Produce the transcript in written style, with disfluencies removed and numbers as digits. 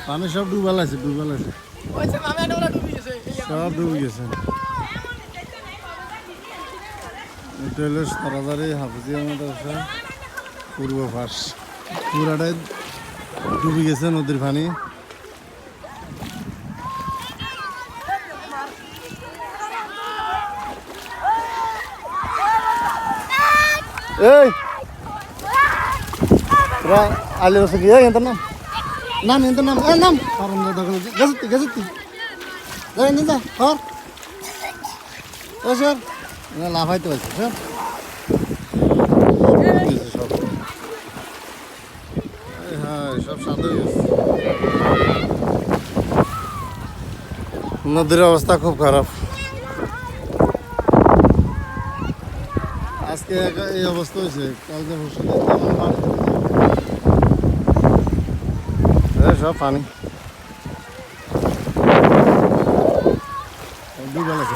পানি সব ডুবাল আছে সব ডুবে গেছে। এটা হলো সরাদারি হাফিজিয়া মাদ্রাসা পূর্ব পাশ, পুরাটাই ডুবে গেছে নদীর পানি। এই আলি বসে গিয়ে এত নাম নাম এত নাম এ নাম কারণ গেছতি গেছতি যাই নিন যা হর ও স্যার লাফাইতে পারছি স্যার সব হ্যাঁ সব সাথে নদীর অবস্থা খুব খারাপ। আজকে এই অবস্থা হয়েছে, কালকে সব পানি ডুবে গেছে।